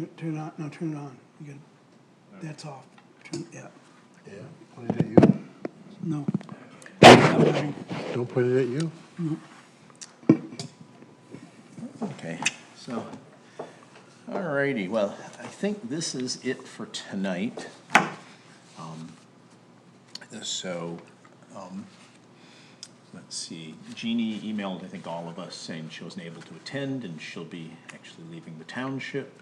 turn on, no, turn it on. You got, that's off. Yeah, Yeah, point it at you. no. Not working. Don't point it at you. Okay, so, alrighty, well, I think this is it for tonight. So, let's see, Jeannie emailed, I think, all of us saying she wasn't able to attend and she'll be actually leaving the township.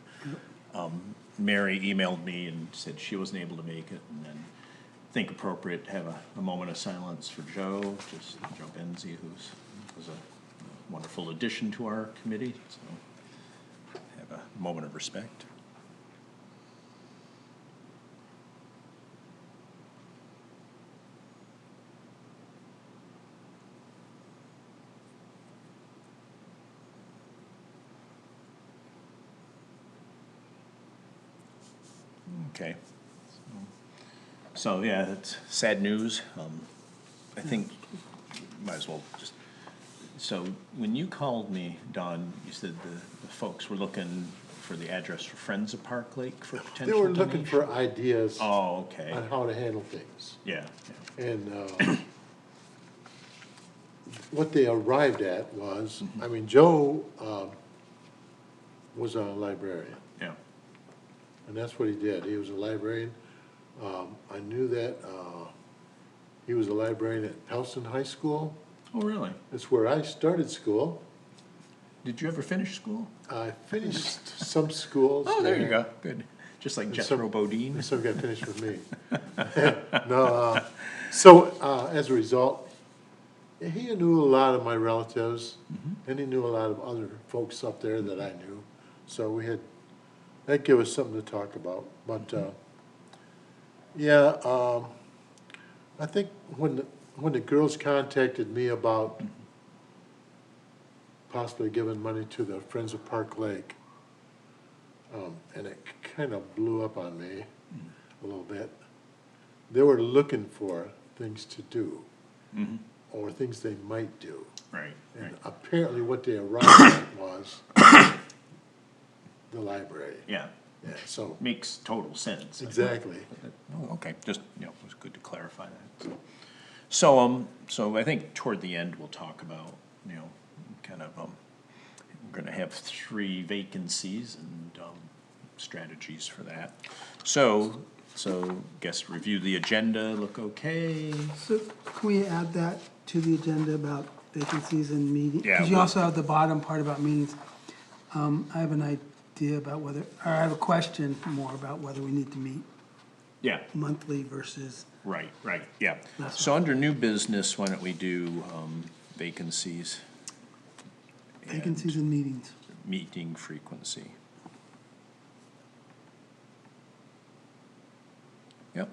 Mary emailed me and said she wasn't able to make it, and then think appropriate to have a moment of silence for Joe, just Joe Benzie, was a wonderful addition to our committee, so have a moment of respect. Okay. So, yeah, it's sad news. I think, might as well just, so when you called me, Don, you said the folks were looking for the address for Friends of Park Lake for They potential were looking donation? for ideas Oh, okay. on how to handle things. Yeah, And what they arrived at was, I mean, Joe was a librarian, yeah. and that's what he did. He was a librarian. I knew that he was a librarian at Pelston High School. Oh, really? That's where I started school. Did you ever finish school? I finished some schools. Oh, there you there. go, good. Just like And Jethro some- Bodine? Some got finished with me. No, so as a result, he knew a lot of my relatives, and he knew a lot of other folks up there that I knew. So we had, that gave us something to talk about. But, yeah, I think when the girls contacted me about possibly giving money to the Friends of Park Lake, and it kind of blew up on me a little bit. They were looking for things to do, or things they might do. Right, right. And apparently what they arrived at was the library. Yeah, Yeah, so, makes total sense. exactly. Oh, okay, just, it was good to clarify that, so I think toward the end, we'll talk about, kind of, we're gonna have 3 vacancies and, strategies for that. So, guess review the agenda, look okay? So can we add that to the agenda about vacancies and meetings? Yeah, Because you we'll- also have the bottom part about meetings. I have an idea about whether, or I have a question more about whether we need to meet Yeah, monthly versus, right, yeah. That's So under new business, why don't we do, vacancies? and vacancies and meetings. Meeting frequency. Yep.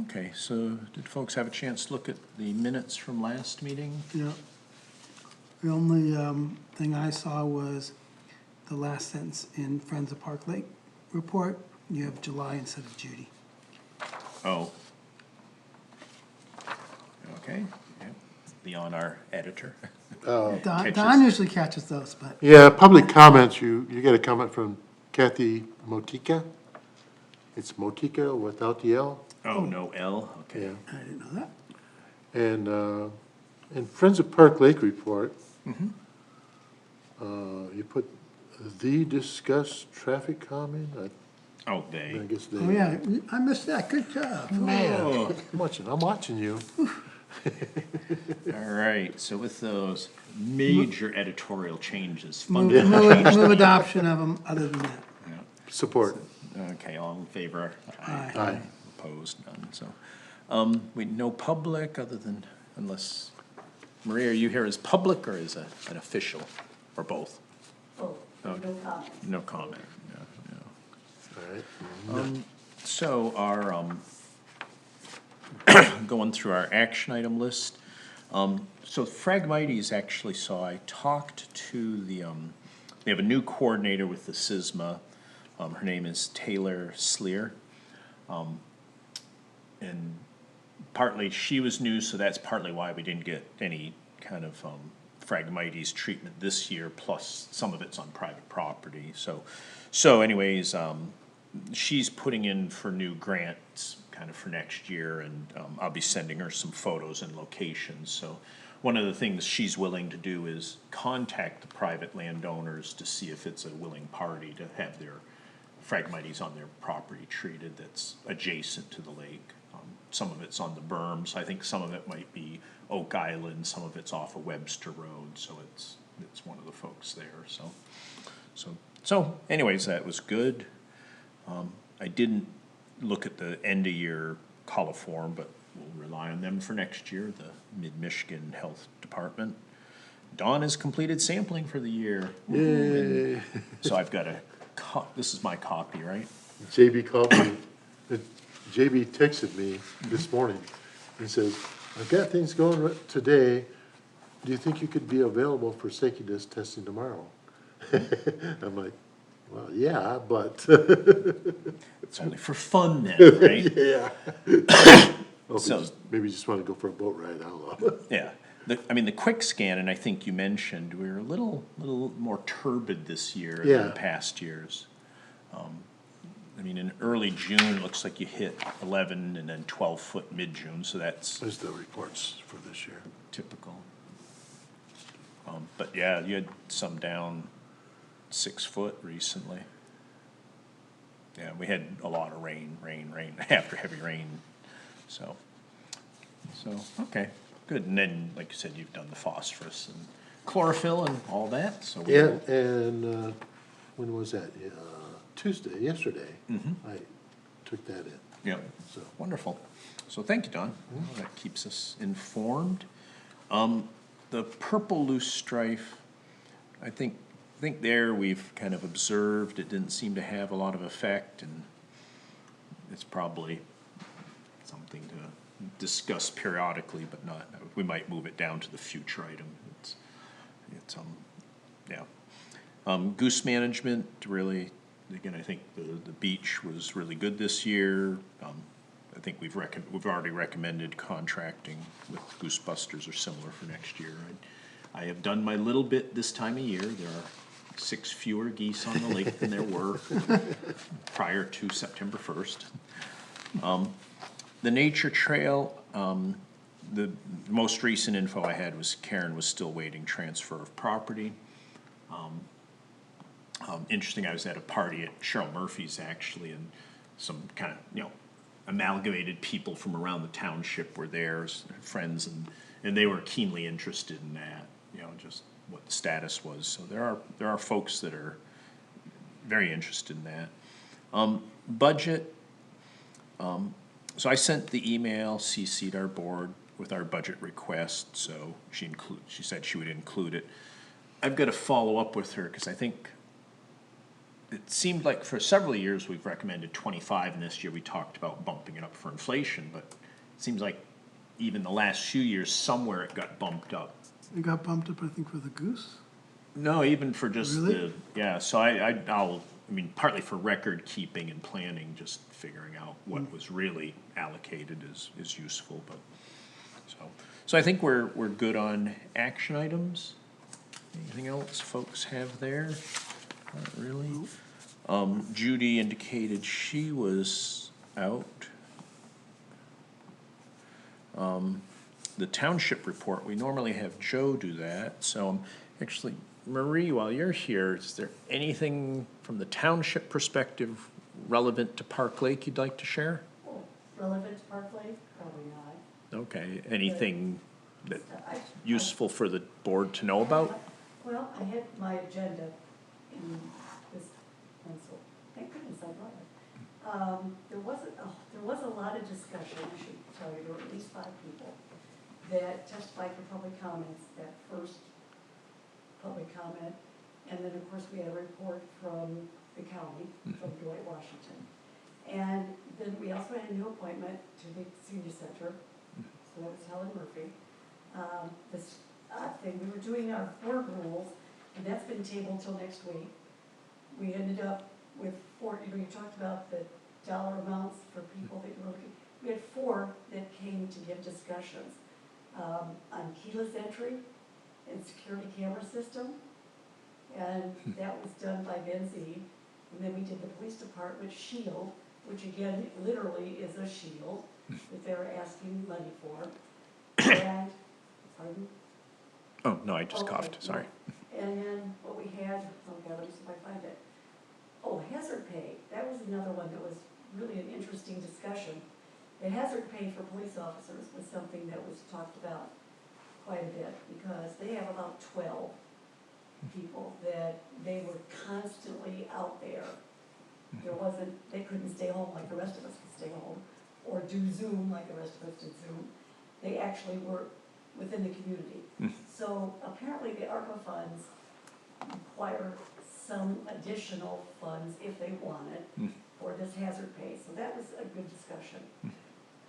Okay, so did folks have a chance to look at the minutes from last meeting? Yeah. The only thing I saw was the last sentence in Friends of Park Lake report. You have July instead of Judy. Oh. Okay, yeah. Leon, our editor. Don Catches. usually catches those, but Yeah, public comments, you get a comment from Kathy Motika. It's Motika without the L. Oh, no L, okay. Yeah. I didn't know that. And in Friends of Park Lake report, you put the discuss traffic calming, Oh, I they. guess they. Oh, yeah, I missed that. Good job. Man, Oh. I'm watching you. All right, so with those major editorial changes, Move, fundamental move, change. move adoption of them, other than that. Yeah. Support. Okay, all in favor? Aye. Aye. Opposed, none, so, we, no public other than, unless, Maria, are you here as public or as an official, or both? Oh, no comment. No comment, no. All right. So our, going through our action item list, so Phragmites actually saw, I talked to the, they have a new coordinator with the SISMA, her name is Taylor Sleer. And partly she was new, so that's partly why we didn't get any kind of, Phragmites treatment this year, plus some of it's on private property, so anyways, she's putting in for new grants kind of for next year, and, I'll be sending her some photos and locations, so one of the things she's willing to do is contact the private landowners to see if it's a willing party to have their Phragmites on their property treated that's adjacent to the lake. Some of it's on the berms, I think some of it might be Oak Island, some of it's off of Webster Road, so it's one of the folks there, so anyways, that was good. I didn't look at the end of year coliform, but we'll rely on them for next year, the Mid-Michigan Health Department. Dawn has completed sampling for the year. Yay. So I've got this is my copy, right? JB called me, JB texted me this morning. He says, I've got things going today. Do you think you could be available for safety testing tomorrow? I'm like, well, yeah, but. It's only for fun then, right? Yeah. Oh, So- maybe you just want to go for a boat ride, I don't know. Yeah, the quick scan, and I think you mentioned, we were a little more turbid this year than Yeah. in past years. I mean, in early June, it looks like you hit 11 and then 12 foot mid-June, so that's There's the reports for this year. typical. But yeah, you had some down 6 foot recently. Yeah, we had a lot of rain after heavy rain, so, okay, good. And then, like you said, you've done the phosphorus and chlorophyll and all that, so. Yeah, and, when was that? Tuesday, yesterday. I took that in, Yeah, so. wonderful. So thank you, Don. That keeps us informed. The purple loose strife, I think there we've kind of observed, it didn't seem to have a lot of effect, and it's probably something to discuss periodically, but not, we might move it down to the future item. Yeah. Goose management, really, again, I think the beach was really good this year. I think we've already recommended contracting with Goose Busters or similar for next year. I have done my little bit this time of year. There are 6 fewer geese on the lake than there were prior to September 1st. The nature trail, the most recent info I had was Karen was still waiting transfer of property. Interesting, I was at a party at Cheryl Murphy's actually, and some kind of, amalgamated people from around the township were there, friends, and they were keenly interested in that, just what the status was. So there are folks that are very interested in that. Budget, so I sent the email, CC'd our board with our budget request, so she said she would include it. I've got to follow up with her, because I think it seemed like for several years we've recommended 25, and this year we talked about bumping it up for inflation, but it seems like even the last few years, somewhere it got bumped up. It got bumped up, I think, for the goose. No, even for just Really? yeah, so I mean, partly for record keeping and planning, just figuring out what was really allocated is useful, but, so I think we're good on action items. Anything else folks have there? Not really. Judy indicated she was out. The township report, we normally have Joe do that, so actually, Marie, while you're here, is there anything from the township perspective relevant to Park Lake you'd like to share? Oh, relevant to Park Lake? Probably not. Okay, anything that I- useful for the board to know about? Well, I had my agenda in this pencil. Thank goodness I brought it. There was a lot of discussion, I should tell you, there were at least 5 people that testified for public comments, that first public comment. And then, of course, we had a report from the county, from Dwight Washington. And then we also had a new appointment to the senior center, so that was Helen Murphy. This thing, we were doing our board rules, and that's been tabled till next week. We ended up with 4, you talked about the dollar amounts for people that you were looking. We had 4 that came to give discussions on keyless entry and security camera system. And that was done by Benzee. And then we did the police department shield, which again, literally is a shield that they're asking money for. And, pardon? Oh, no, I just Okay, coughed, sorry. yeah. And then what we had, oh God, let me see if I find it. Oh, hazard pay, that was another one that was really an interesting discussion. The hazard pay for police officers was something that was talked about quite a bit, because they have about 12 people that they were constantly out there. There wasn't, they couldn't stay home like the rest of us could stay home, or do Zoom like the rest of us did Zoom. They actually were within the community. So apparently the ARPA funds require some additional funds if they want it for this hazard pay. So that was a good discussion.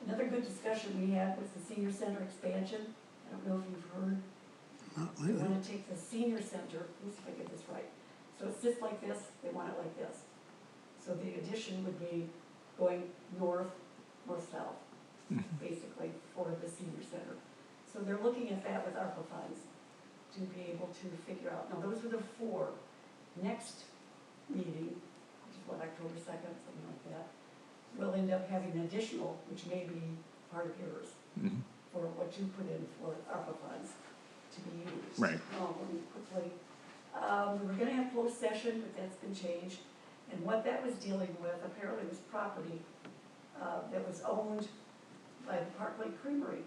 Another good discussion we had was the senior center expansion. I don't know if you've heard. Not They lately. want to take the senior center, let me see if I get this right. So it sits like this, they want it like this. So the addition would be going north, north-south, basically, for the senior center. So they're looking at that with ARPA funds to be able to figure out, now those are the 4. Next meeting, which is what, October 2nd, something like that, we'll end up having an additional, which may be part of yours, for what you put in for ARPA funds to be used. Right. Let me quickly, we were gonna have closed session, but that's been changed. And what that was dealing with apparently was property that was owned by the Park Lake Creamery.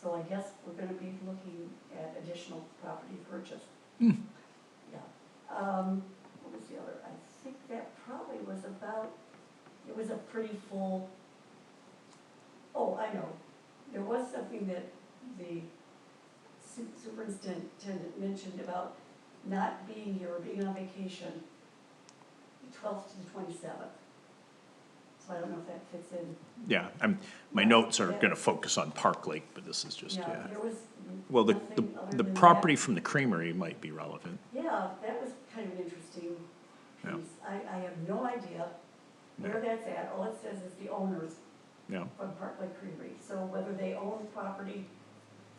So I guess we're gonna be looking at additional property purchase. Yeah. What was the other? I think that probably was about, it was a pretty full, oh, I know. There was something that the superintendent mentioned about not being here or being on vacation, the 12th to the 27th. So I don't know if that fits in. Yeah, my notes are gonna focus on Park Lake, but this is just, yeah. There was Well, the nothing other than property that. from the creamery might be relevant. Yeah, that was kind of an interesting Yeah. piece. I have no idea where that's at. All it says is the owners Yeah, from Park Lake Creamery. So whether they own property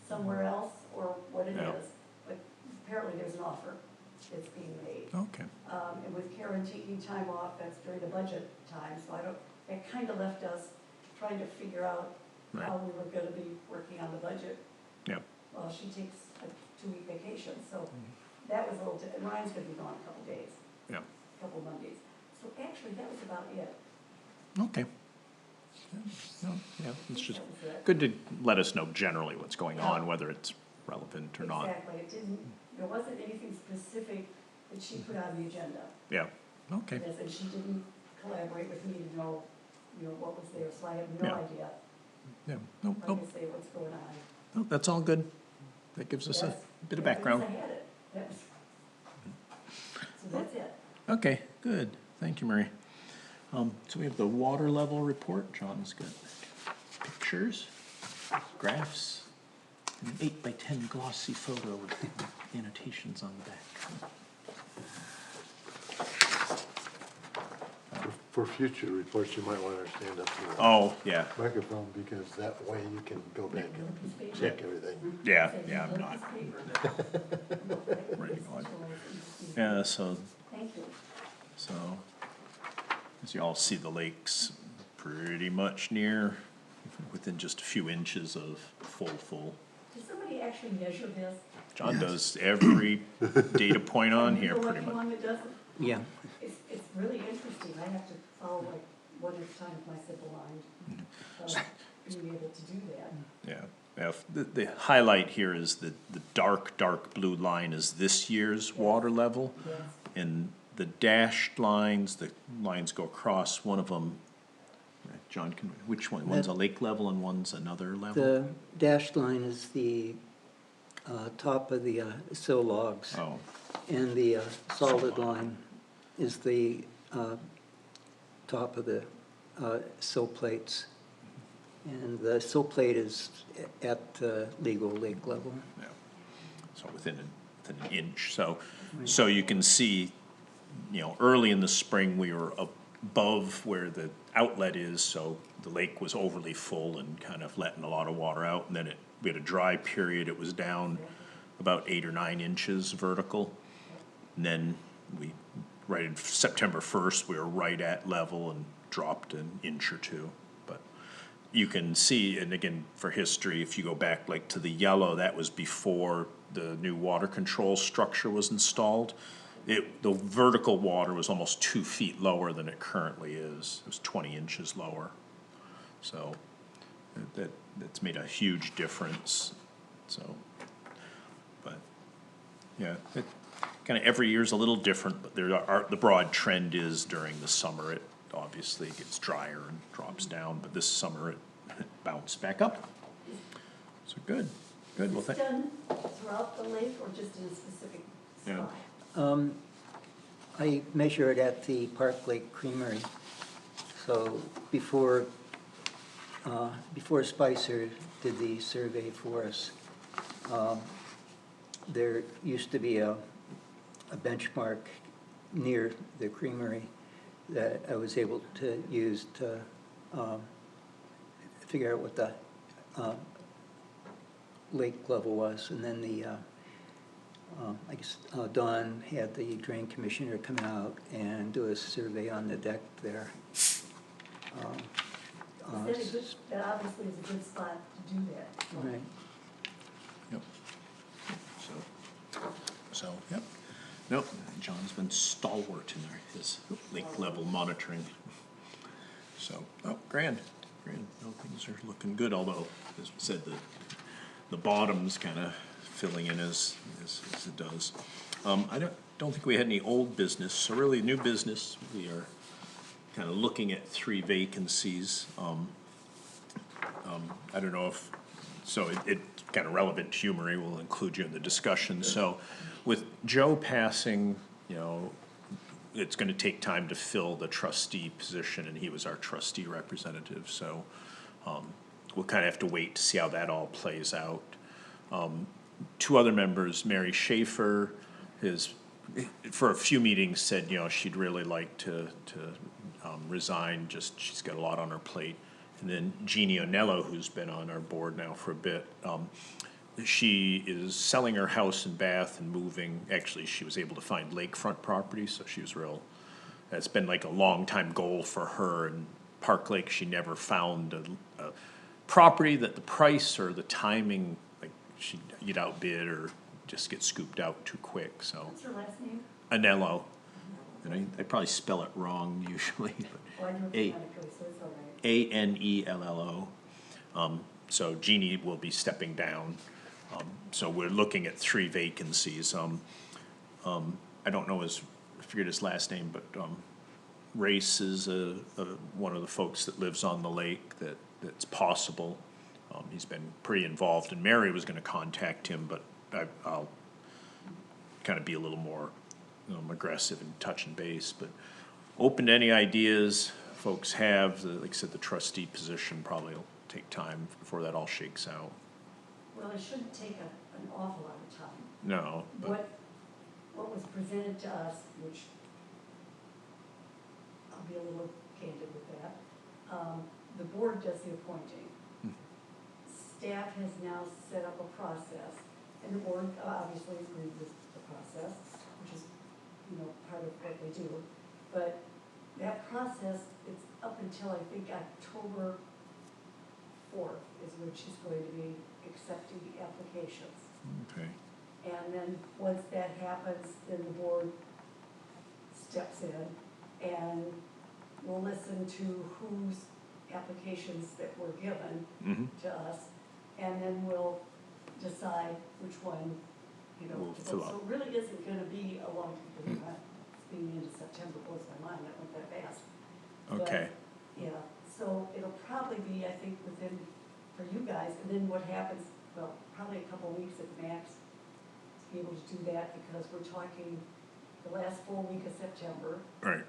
somewhere else or what it Yeah. is, but apparently there's an offer that's being made. okay. And with Karen taking time off, that's during the budget time, so I don't, it kind of left us trying to figure out how we were gonna be working on the budget. Yeah, Well, she takes a 2-week vacation, so that was a little, and Ryan's gonna be gone a couple days, yeah, a couple Mondays. So actually, that was about it. okay. No, yeah, it's just That was it. good to let us know generally what's going on, whether it's relevant or not. Exactly, it didn't, there wasn't anything specific that she put on the agenda. Yeah, okay, Yes, and she didn't collaborate with me to know, what was there, so I have no Yeah. idea, yeah, no, like no, I say, what's going on. no, that's all good. That gives us a That's- bit of as soon as background. I had it, that was, so that's it. Okay, good, thank you, Mary. So we have the water level report, John's got pictures, graphs, an 8x10 glossy photo with annotations on the back. For future reports, you might want to stand up to the Oh, yeah, microphone, because that way you can go back and check everything. yeah, Said, yeah, "You I'm like not this paper?" ready to go on. So it's- Yeah, so, Thank you. as you all see, the lake's pretty much near, within just a few inches of full. Does somebody actually measure this? John does every data point on Are you here, the pretty lucky much. one that does it? Yeah, It's really interesting, I have to follow like one at a time with my simple mind, being able to do that. Yeah, the highlight here is the dark blue line is this year's water level. Yes. And the dashed lines, the lines go across, one of them, John, which one? One's a lake level and one's another level? the dashed line is the top of the sill logs, Oh, and the solid line is the top of the sill plates. And the sill plate is at legal lake level. yeah, so within an inch, so you can see, early in the spring, we were above where the outlet is, so the lake was overly full and kind of letting a lot of water out, and then we had a dry period, it was down about 8 or 9 inches vertical. And then right in September 1st, we were right at level and dropped an inch or two. But you can see, and again, for history, if you go back like to the yellow, that was before the new water control structure was installed. The vertical water was almost 2 feet lower than it currently is. It was 20 inches lower. So that's made a huge difference, so. But, yeah, it, kind of every year's a little different, but the broad trend is during the summer, it obviously gets drier and drops down, but this summer it bounced back up. So good, well, Is this done throughout the lake or just in a specific Yeah. spot? I measure it at the Park Lake Creamery. So before Spicer did the survey for us, there used to be a benchmark near the creamery that I was able to use to figure out what the lake level was. And then I guess Don had the drain commissioner come out and do a survey on the deck there. That obviously is a good spot to do that. Right. Yep. So, yep. Nope, John's been stalwart in his lake level monitoring. So, grand. No, things are looking good, although, as we said, the bottom's kind of filling in as it does. I don't think we had any old business, so really new business, we are kind of looking at 3 vacancies. I don't know if, so it's kind of relevant to you, Marie, we'll include you in the discussion. So with Joe passing, you know, it's gonna take time to fill the trustee position, and he was our trustee representative, so we'll kind of have to wait to see how that all plays out. 2 other members, Mary Schaefer, for a few meetings said, you know, she'd really like to resign, just she's got a lot on her plate. And then Jeannie Onello, who's been on our board now for a bit, she is selling her house in Bath and moving, actually, she was able to find lakefront property, so she was that's been like a long time goal for her. In Park Lake, she never found a property that the price or the timing, like she'd get outbid or just get scooped out too quick, so. What's her last name? Anello, and I probably spell it wrong usually, but Oh, I know A- it's phonetically, so it's all right. Anello. So Jeannie will be stepping down. So we're looking at 3 vacancies. I don't know I forget his last name, but, Race is one of the folks that lives on the lake that's possible. He's been pretty involved, and Mary was gonna contact him, but I'll kind of be a little more, aggressive and touch and base, but open to any ideas folks have. Like I said, the trustee position probably will take time before that all shakes out. Well, it shouldn't take an awful lot of time. No, but, What was presented to us, which I'll be a little candid with that, the board does the appointing. Staff has now set up a process, and the board obviously agreed with the process, which is, part of what they do. But that process, it's up until I think October 4th is when she's going to be accepting the applications. okay, And then, once that happens, then the board steps in and will listen to whose applications that were given to us, and then we'll decide which one, We'll to fill vote. out. So it really isn't gonna be a long, being into September blows my mind, that went that fast. But, okay, yeah, so it'll probably be, I think, within, for you guys, and then what happens, well, probably a couple of weeks at max, to be able to do that, because we're talking the last full week of September, right,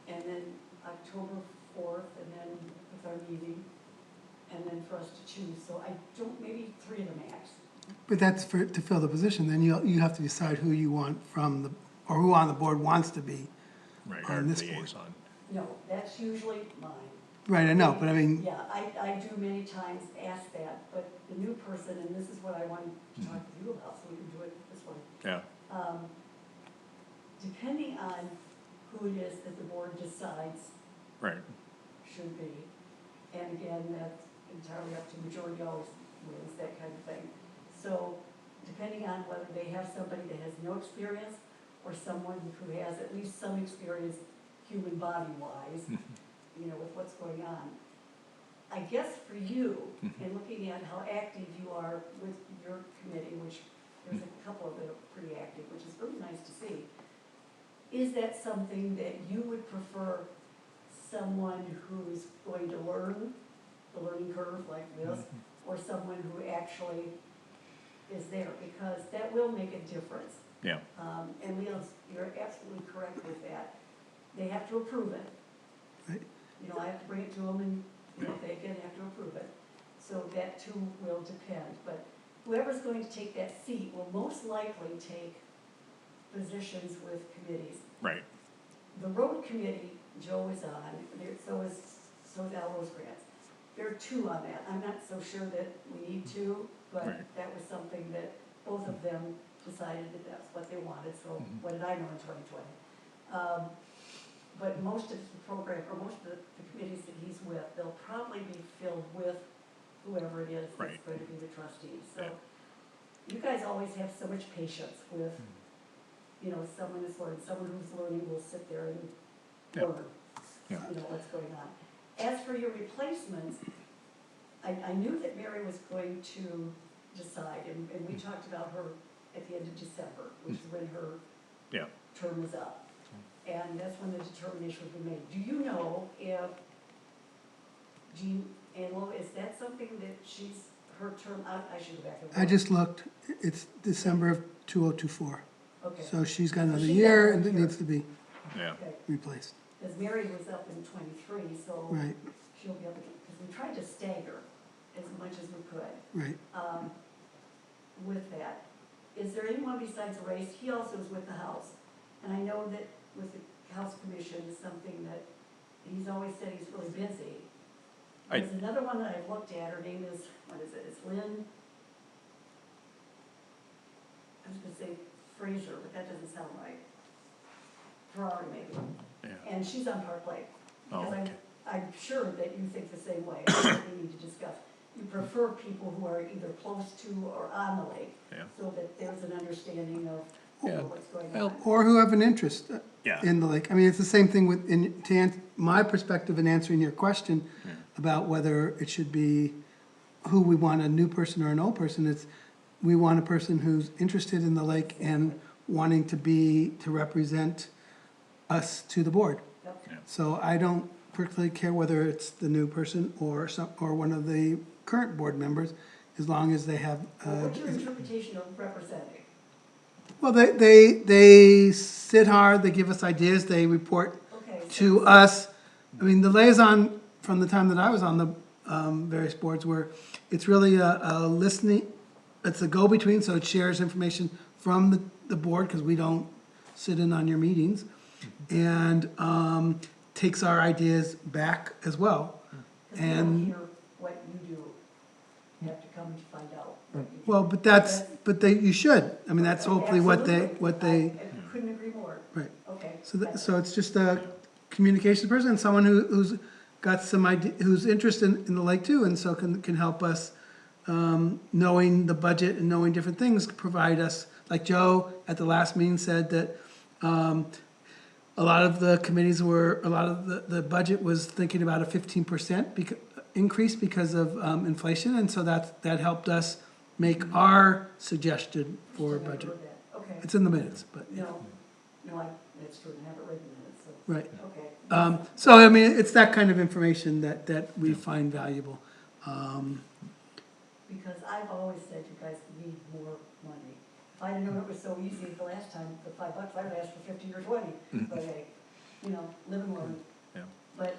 and then October 4th, and then with our meeting, and then for us to choose, so maybe 3 of the max. But that's to fill the position, then you have to decide who you want or who on the board wants to be right, our on this board. liaison. No, that's usually mine. Right, I know, but I mean, Yeah, I do many times ask that, but the new person, and this is what I wanted to talk to you about, so we can do it this one. Yeah, Depending on who it is that the board decides right, should be, and again, that's entirely up to majority always wins, that kind of thing. So depending on whether they have somebody that has no experience or someone who has at least some experience human body-wise, you know, with what's going on. I guess for you, and looking at how active you are with your committee, which there's a couple of that are pretty active, which is really nice to see, is that something that you would prefer someone who's going to learn the learning curve like this, or someone who actually is there? Because that will make a difference. yeah, And Leo's, you're absolutely correct with that. They have to approve it. Right. You know, I have to bring it to them and, you know, they again have to approve it. So that too will depend, but whoever's going to take that seat will most likely take positions with committees. right, The road committee, Joe is on, so is Al Rosecrans. There are two on that. I'm not so sure that we need two, but Right. that was something that both of them decided that that's what they wanted, so what did I know in 2020? But most of the program, or most of the committees that he's with, they'll probably be filled with whoever it is that's Right. going to be the trustee. So Yeah. you guys always have so much patience with, you know, someone who's learning, someone who's learning will sit there and Yeah. learn, Yeah. you know, what's going on. As for your replacements, I knew that Mary was going to decide, and we talked about her at the end of December, which is when her yeah. term was up. And that's when the determination would be made. Do you know if Jean Anlo, is that something that she's, her term, I should go back and look. I just looked, it's December of 2024. Okay, So she's got another She's got year another and it year. needs to be Yeah, okay, replaced. because Mary was up in 23, so Right, she'll be able to, because we tried to stagger as much as we could. right. With that. Is there anyone besides Race? He also is with the House. And I know that with the House Commission is something that he's always said he's really busy. I- There's another one that I've looked at, her name is, what is it, it's Lynn, I was gonna say Fraser, but that doesn't sound right. Ferrari maybe. yeah, And she's on Park Lake. Oh, Because okay. I'm sure that you think the same way, that's what we need to discuss. You prefer people who are either close to or on the lake, yeah, so that there's an understanding of Yeah. what's going Well, on. Or who have an interest yeah, in the lake. I mean, it's the same thing with, my perspective in answering your question about whether it should be who we want, a new person or an old person. It's, we want a person who's interested in the lake and wanting to represent us to the board. Yep. yeah, So I don't particularly care whether it's the new person or or one of the current board members, as long as they have, Well, what's your interpretation of representing? well, they sit hard, they give us ideas, they report Okay, so to us. I mean, the liaison, from the time that I was on the various boards, where it's really a listening, it's a go-between, so it shares information from the board, because we don't sit in on your meetings, and takes our ideas back as well. because we don't And, hear what you do, you have to come to find out what you do. well, but you should. I mean, that's hopefully what they, Absolutely. I couldn't agree more. right. Okay. So it's just a communications person, someone who's got some idea, who's interested in the lake too, and so can help us, knowing the budget and knowing different things, provide us, like Joe at the last meeting said that, a lot of the committees were, a lot of the budget was thinking about a 15% increase because of, inflation, and so that helped us make our suggestion for Never budget. heard that. Okay, It's in the minutes, but, yeah, no, that's true, I haven't read the minutes, so, right. okay. So, I mean, it's that kind of information that we find valuable. Because I've always said you guys need more money. If I'd known it was so easy the last time, the $5, I'd have asked for 50 or 20. But hey, you know, live and learn. yeah. But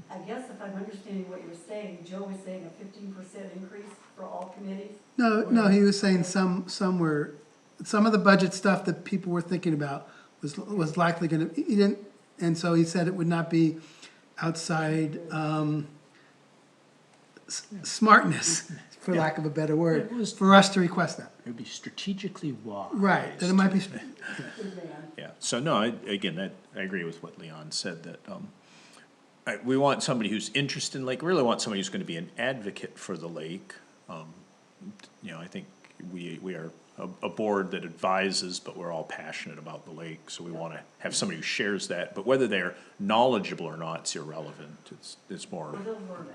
I guess if I'm understanding what you're saying, Joe was saying a 15% increase for all committees? No, he was saying some of the budget stuff that people were thinking about was likely gonna, he didn't, and so he said it would not be outside, smartness, for lack of a better word, for us to request that. It would be strategically wise. Right, that it might be, Good man. Yeah, so no, again, I agree with what Leon said, that, we want somebody who's interested in lake, really want somebody who's gonna be an advocate for the lake. I think we are a board that advises, but we're all passionate about the lake, so we wanna have somebody who shares that, but whether they're knowledgeable or not, it's irrelevant, it's more, Or they'll learn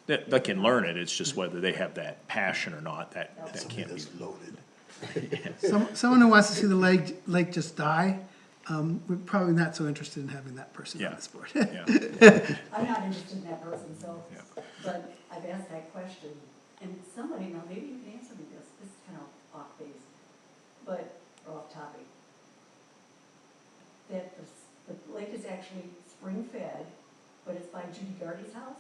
it. they can learn it, it's just whether they have that passion or not, that Somebody can't be. that's loaded. someone who wants to see the lake just die, we're probably not so interested in having that person on Yeah. this board. Yeah, I'm not interested in that person, so, Yeah. but I've asked that question, and somebody, now maybe you can answer me this is kind of off base, but, or off topic. That the lake is actually spring-fed, but it's by Judy Gardy's house?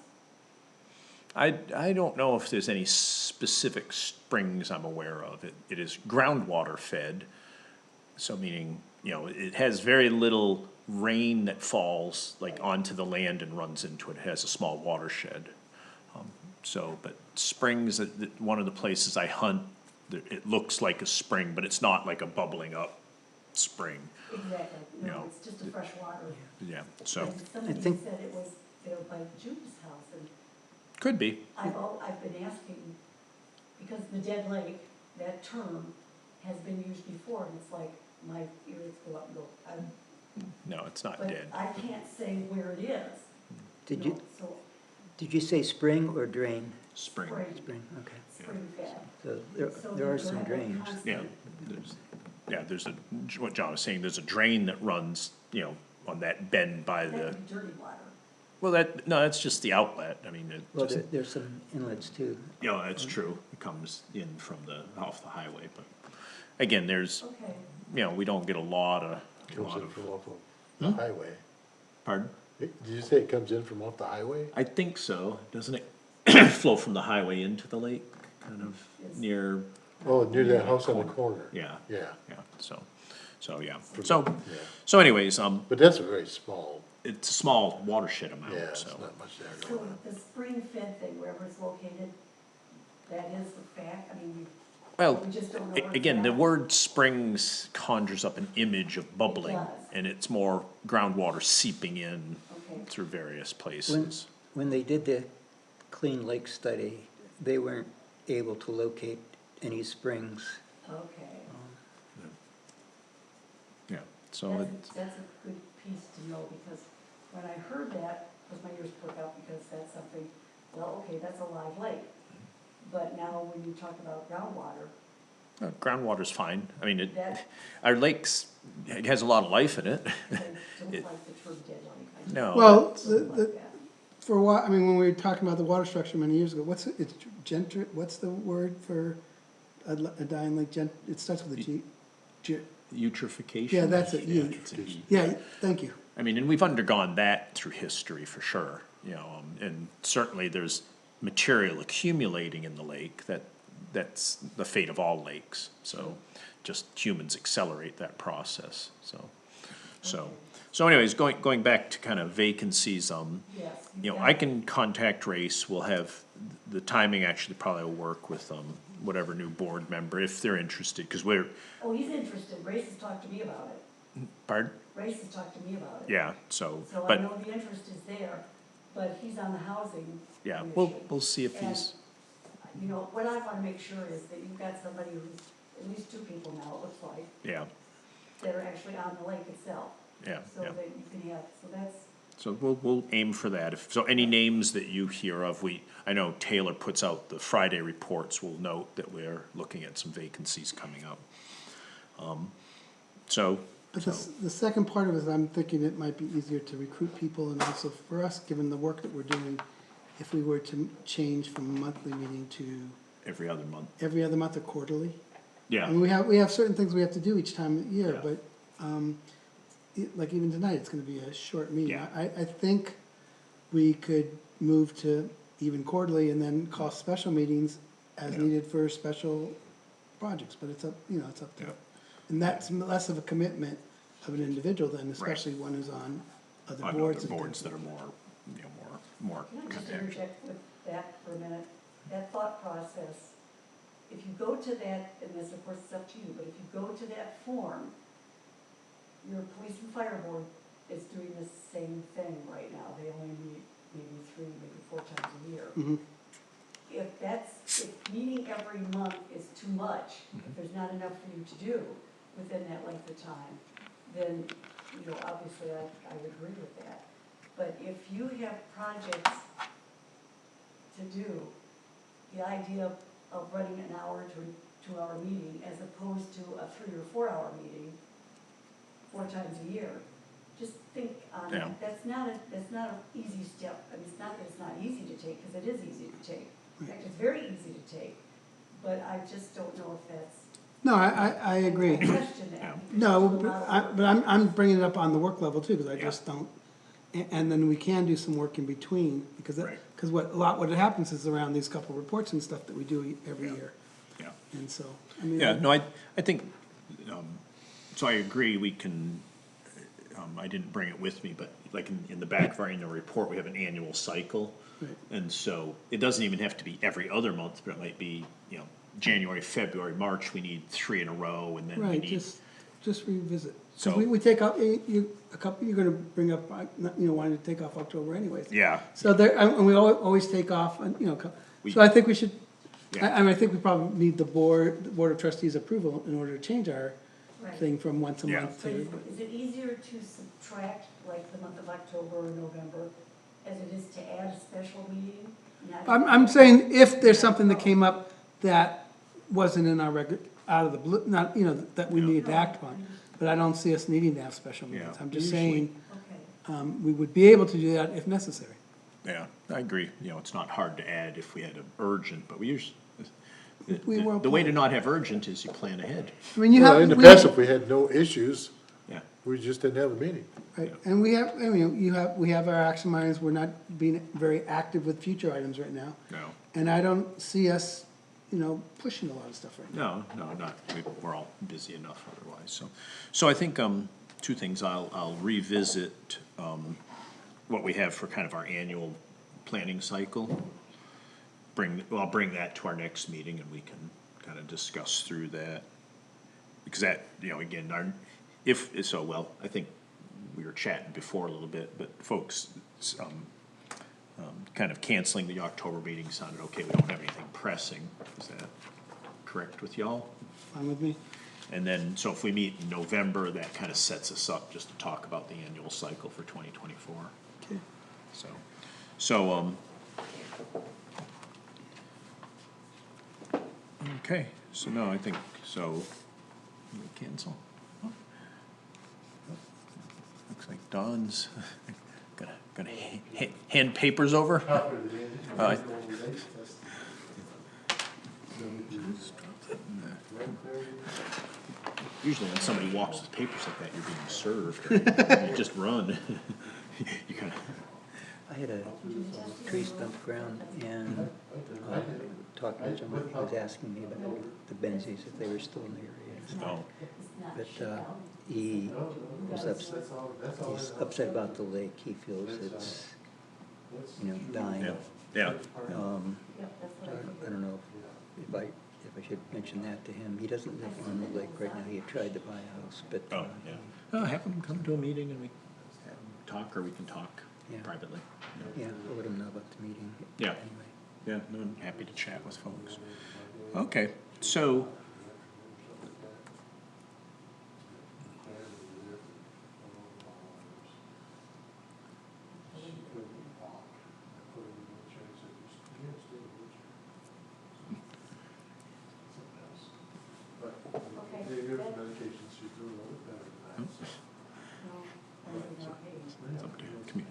I don't know if there's any specific springs I'm aware of. It is groundwater fed, so meaning, it has very little rain that falls like onto the land and runs into it. It has a small watershed. But springs, one of the places I hunt, it looks like a spring, but it's not like a bubbling up spring. Exactly, No. no, it's just a fresh water. Yeah, so, And somebody think- said it was there by Judy's house, and could be, I've been asking, because the dead lake, that term has been used before, and it's like, my ears go up and go, no, it's not but dead. I can't say where it is. Did No, you, So, did you say spring or drain? Spring, Spring, okay. spring fed. So So there are you're some gonna have a drains. constant- there's what John was saying, there's a drain that runs, on that bend by That the, would be dirty water. well, that's just the outlet, I mean, Well, it just, there's some inlets too. that's true, it comes in from off the highway, but, again, there's, Okay, we don't get a lot of, Comes in from off of the highway. pardon? Did you say it comes in from off the highway? I think so, doesn't it flow from the highway into the lake, kind of near, Oh, near that house on the corner. yeah, Yeah, yeah, so, yeah, yeah. so anyways, But that's a very small, it's a small watershed amount, yeah, it's so. not much there so going on. the spring fed thing, wherever it's located, that is the fact, I mean, Well, we just don't know where it's again, the at. word springs conjures up an image of bubbling, does. and it's more groundwater seeping in Okay. through various places. When they did the Clean Lake study, they weren't able to locate any springs. Okay, Yeah, so that's a good piece to know, because when I heard that, because my ears perk up, because that's something, well, okay, that's a live lake. But now when you talk about groundwater, groundwater's fine, I mean, that, our lakes, it has a lot of life in it. I don't It- like the term dead lake. I just No, Well, don't like that. for a while, I mean, when we were talking about the water structure many years ago, what's what's the word for a dying lake? It starts with a G. eutrophication. Yeah, that's it, Yeah, eut. it's a E. Yeah, thank you. I mean, and we've undergone that through history for sure, and certainly there's material accumulating in the lake that's the fate of all lakes, so just humans accelerate that process, so anyways, going back to kind of vacancies, Yes. I can contact Race, we'll have, the timing actually probably will work with, whatever new board member, if they're interested, cause Oh, he's interested, Race has talked to me about it, pardon? Race has talked to me about it. Yeah, so, So I but, know the interest is there, but he's on the housing. yeah, commission. we'll see if he's, And, what I wanna make sure is that you've got somebody who's, at least two people now, it looks like, yeah, that are actually on the lake itself. yeah, So yeah. that you can have, so that's, So we'll aim for that. So any names that you hear of, I know Taylor puts out the Friday reports, we'll note that we're looking at some vacancies coming up. So, But the second part of it is I'm thinking it might be easier to recruit people and also for us, given the work that we're doing, if we were to change from a monthly meeting to every other month. every other month or quarterly. I Yeah, mean, we have certain things we have to do each time of year, Yeah. but, like even tonight, it's gonna be a short meeting. Yeah. I think we could move to even quarterly and then call special meetings as Yeah. needed for special projects, but it's up, it's up to. Yeah. And that's less of a commitment of an individual than especially one who's on other on boards. other and boards things. that are more, more. Can I just kind of action. interject with that for a minute? That thought process, if you go to that, and this of course is up to you, but if you go to that form, your police and fire board is doing the same thing right now. They only meet maybe 3, maybe 4 times a year. Mhm. If meeting every month is too much, if there's not enough for you to do within that length of time, then, you know, obviously I would agree with that. But if you have projects to do, the idea of running an hour to 2 hour meeting as opposed to a 3 or 4 hour meeting 4 times a year, just think on Yeah. that. That's not an easy step. I mean, it's not that it's not easy to take, because it is easy to take. In fact, it's very easy to take, but I just don't know if that's. No, I agree. I question that. Yeah. because No, it's a lot of work. but I'm bringing it up on the work level too, because I Yeah. just don't, and then we can do some work in between, because that, Right. because what happens is around these couple reports and stuff that we do every Yeah. year, Yeah. and so, I mean. Yeah, no, I think, so I agree, we can, I didn't bring it with me, but like in the back of our annual report, we have an annual cycle. Right. And so it doesn't even have to be every other month, but it might be, you know, January, February, March, we need 3 in a row, and then we Right, need. just revisit. So- So we take out, you're gonna bring up, wanting to take off October anyways. Yeah, So there, and we always take off, and, We- so I think we should, Yeah. I mean, I think we probably need the board of trustees' approval in order to change our Right. thing from once a Yeah. month But to. is it easier to subtract like the month of October or November as it is to add a special meeting? Not- I'm saying if there's something that came up that wasn't in our out of the blue, not, that we needed to act upon, but I don't see us needing to have special meetings. Yeah, I'm just usually. saying, Okay, we would be able to do that if necessary. yeah, I agree, you know, it's not hard to add if we had an urgent, but we usually, We were the way to planning. not have urgent is you plan ahead. I mean, you Well, have. in the we past, have- if we had no issues, Yeah, we just didn't have a meeting. Right, and we have, I mean, we have our action minds, we're not being very active with future items right now. no, And I don't see us, pushing a lot of stuff right now. no, not, we're all busy enough otherwise, so I think, 2 things, I'll revisit, what we have for kind of our annual planning cycle. I'll bring that to our next meeting and we can kind of discuss through that. Because that, again, I think we were chatting before a little bit, but folks, kind of canceling the October meeting sounded okay, we don't have anything pressing, is that correct with y'all? Fine with me? And then, so if we meet in November, that kind of sets us up just to talk about the annual cycle for 2024, Okay. so, okay, so no, I think, so, we cancel. Oh. Looks like Don's gonna hand papers over. Usually when somebody walks with papers like that, you're being served, right? You just run. You kind of, I had a tree stump ground and talking to someone, he was asking me about the Benzies, if they were still in the area. no, it's not But he was he's upset about the lake. He feels it's, dying. yeah, yeah, Yep, that's what I figured. I don't know if I should mention that to him. He doesn't live on the lake right now. He had tried to buy a house, but. oh, yeah. Have them come to a meeting and we have them talk, or we can talk Yeah. privately. Yeah, I'll let him know about the meeting. Yeah. Anyway. Yeah, no, I'm happy to chat with folks. Okay, so. Okay, that- No, I would not pay. It's up to you. Come here.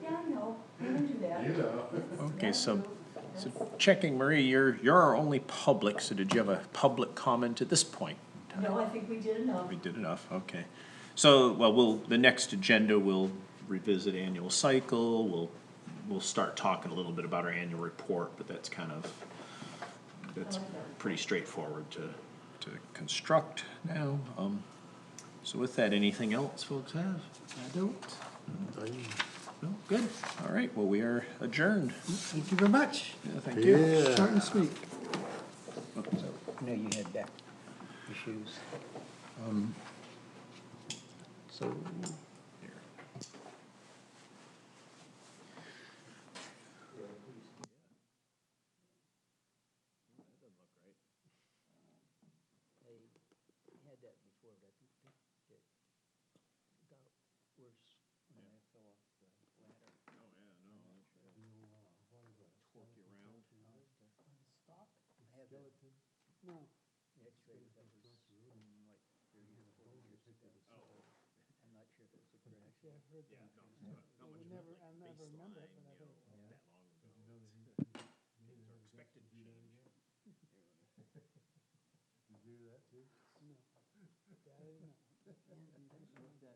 Yeah, I know, I can do that. Okay, so checking, Marie, you're our only public, so did you have a public comment at this point? in time? No, I think we did enough. We did enough, okay. So, well, the next agenda, we'll revisit annual cycle, we'll start talking a little bit about our annual report, but that's pretty straightforward to construct now. So with that, anything else folks have? I don't. No, good. All right, well, we are adjourned. Thank you very much. Yeah, thank you. Yeah. Short and sweet. I know you had back issues. So, I had that before, but I think it got worse when I fell off the ladder. Oh, yeah, no, torque you around. Stock? I had the No. X-ray that was like 30 or 40 years ago. I'm not sure if it was a correct. Yeah, I've heard that. Not much Never, I never remember it, but I've heard. that long ago. Things are expected to change. Did you do that too? No. That I didn't know. And with that